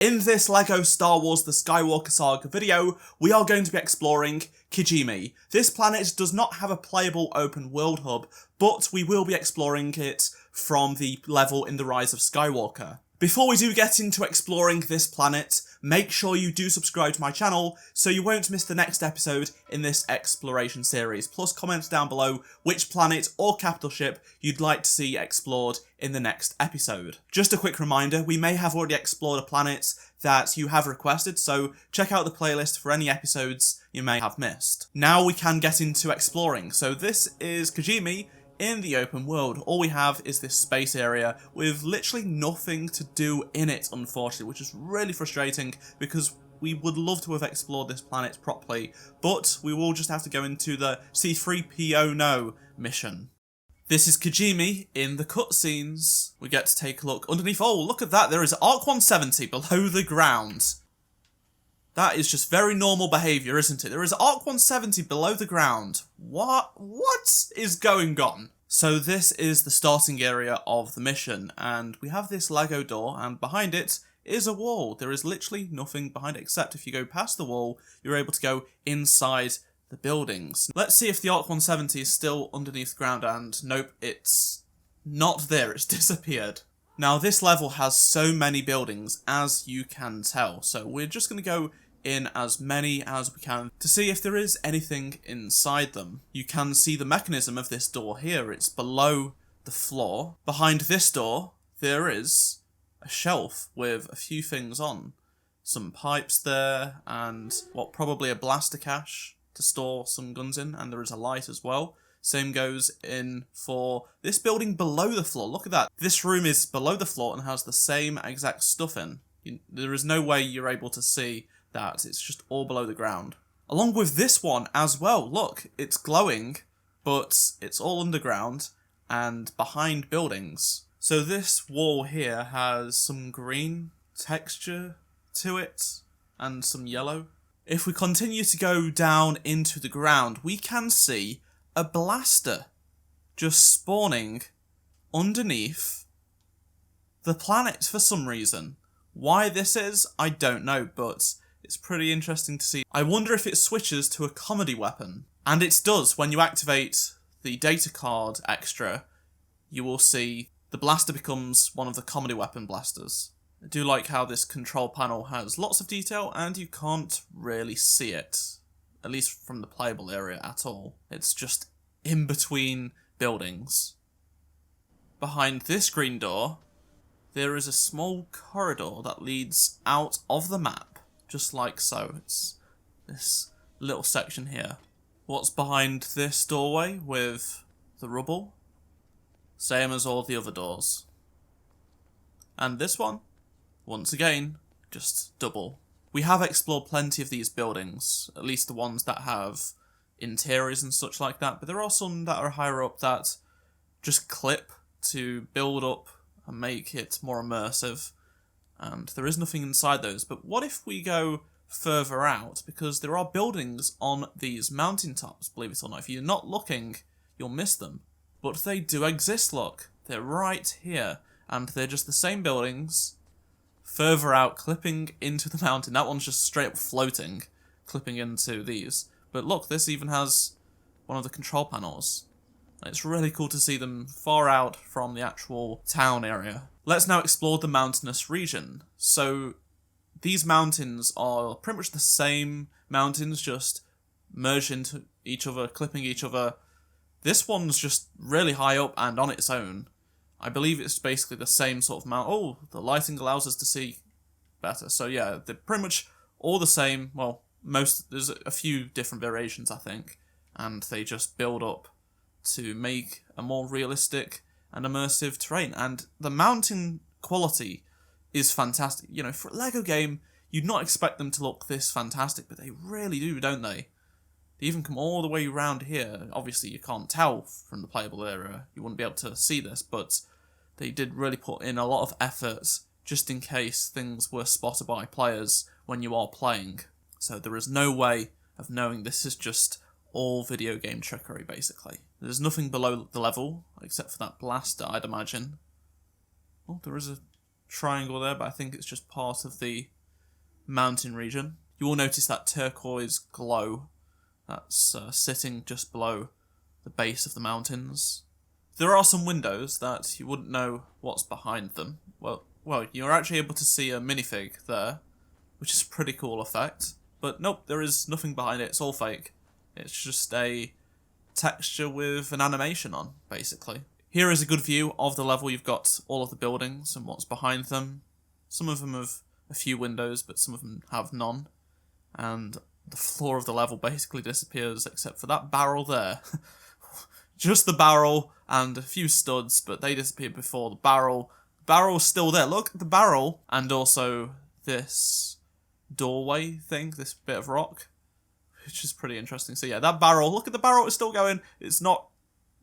In this LEGO Star Wars The Skywalker Saga video, we are going to be exploring Kijimi. This planet does not have a playable open world hub, but we will be exploring it from the level in The Rise of Skywalker. Before we do get into exploring this planet, make sure you do subscribe to my channel so you won't miss the next episode in this exploration series. Plus comment down below which planet or capital ship you'd like to see explored in the next episode. Just a quick reminder, we may have already explored a planet that you have requested, so check out the playlist for any episodes you may have missed. Now we can get into exploring. So this is Kijimi in the open world. All we have is this space area with literally nothing to do in it, unfortunately, which is really frustrating because we would love to have explored this planet properly, but we will just have to go into the C3PO No mission. This is Kijimi in the cutscenes. We get to take a look underneath. Oh, look at that. There is Arc 170 below the ground. That is just very normal behaviour, isn't it? There is Arc 170 below the ground. What is going on? So this is the starting area of the mission, and we have this Lego door, and behind it is a wall. There is literally nothing behind it, except if you go past the wall, you're able to go inside the buildings. Let's see if the Arc 170 is still underneath the ground, and nope, it's not there, it's disappeared. Now this level has so many buildings, as you can tell, so we're just going to go in as many as we can to see if there is anything inside them. You can see the mechanism of this door here, it's below the floor. Behind this door there is a shelf with a few things on. Some pipes there, and probably a blaster cache to store some guns in, and there is a light as well. Same goes in for this building below the floor. Look at that. This room is below the floor and has the same exact stuff in. There is no way you're able to see that. It's just all below the ground. Along with this one as well. Look, it's glowing, but it's all underground and behind buildings. So this wall here has some green texture to it and some yellow. If we continue to go down into the ground, we can see a blaster just spawning underneath the planet for some reason. Why this is, I don't know, but it's pretty interesting to see. I wonder if it switches to a comedy weapon. And it does. When you activate the data card extra, you will see the blaster becomes one of the comedy weapon blasters. I do like how this control panel has lots of detail and you can't really see it, at least from the playable area at all. It's just in between buildings. Behind this green door, there is a small corridor that leads out of the map, just like so. It's this little section here. What's behind this doorway with the rubble? Same as all the other doors. And this one? Once again, just double. We have explored plenty of these buildings, at least the ones that have interiors and such like that, but there are some that are higher up that just clip to build up and make it more immersive, and there is nothing inside those. But what if we go further out, because there are buildings on these mountaintops, believe it or not. If you're not looking, you'll miss them, but they do exist. Look, they're right here, and they're just the same buildings further out, clipping into the mountain. That one's just straight up floating, clipping into these. But look, this even has one of the control panels. It's really cool to see them far out from the actual town area. Let's now explore the mountainous region. So these mountains are pretty much the same mountains, just merged into each other, clipping each other. This one's just really high up and on its own. I believe it's basically the same sort of mountain. Oh, the lighting allows us to see better. So yeah, they're pretty much all the same. Well, there's a few different variations, I think, and they just build up to make a more realistic and immersive terrain. And the mountain quality is fantastic. You know, for a LEGO game, you'd not expect them to look this fantastic, but they really do, don't they? They even come all the way around here. Obviously, you can't tell from the playable area. You wouldn't be able to see this, but they did really put in a lot of effort just in case things were spotted by players when you are playing. So there is no way of knowing this is just all video game trickery, basically. There's nothing below the level, except for that blaster, I'd imagine. Oh, there is a triangle there, but I think it's just part of the mountain region. You will notice that turquoise glow that's sitting just below the base of the mountains. There are some windows that you wouldn't know what's behind them. Well, you're actually able to see a minifig there, which is a pretty cool effect. But nope, there is nothing behind it, it's all fake. It's just a texture with an animation on, basically. Here is a good view of the level. You've got all of the buildings and what's behind them. Some of them have a few windows, but some of them have none. And the floor of the level basically disappears, except for that barrel there. Just the barrel and a few studs, but they disappeared before the barrel. The barrel's still there. Look, the barrel, and also this doorway thing, this bit of rock, which is pretty interesting. So yeah, that barrel, look at the barrel, it's still going. It's not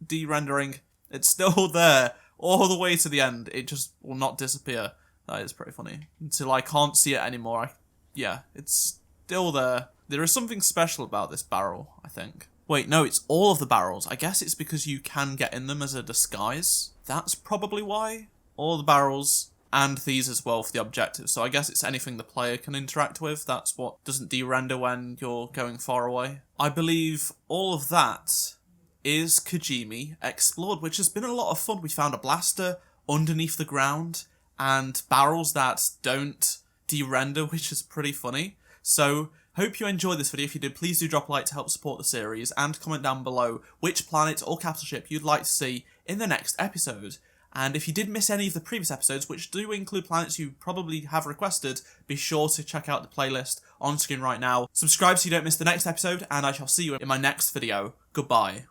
de-rendering. It's still there all the way to the end. It just will not disappear. That is pretty funny. Until I can't see it anymore. Yeah, it's still there. There is something special about this barrel, I think. Wait, no, it's all of the barrels. I guess it's because you can get in them as a disguise. That's probably why. All the barrels, and these as well for the objectives. So I guess it's anything the player can interact with. That's what doesn't de-render when you're going far away. I believe all of that is Kijimi explored, which has been a lot of fun. We found a blaster underneath the ground and barrels that don't de-render, which is pretty funny. So hope you enjoyed this video. If you did, please do drop a like to help support the series, and comment down below which planet or capital ship you'd like to see in the next episode. And if you did miss any of the previous episodes, which do include planets you probably have requested, be sure to check out the playlist on screen right now. Subscribe so you don't miss the next episode, and I shall see you in my next video. Goodbye.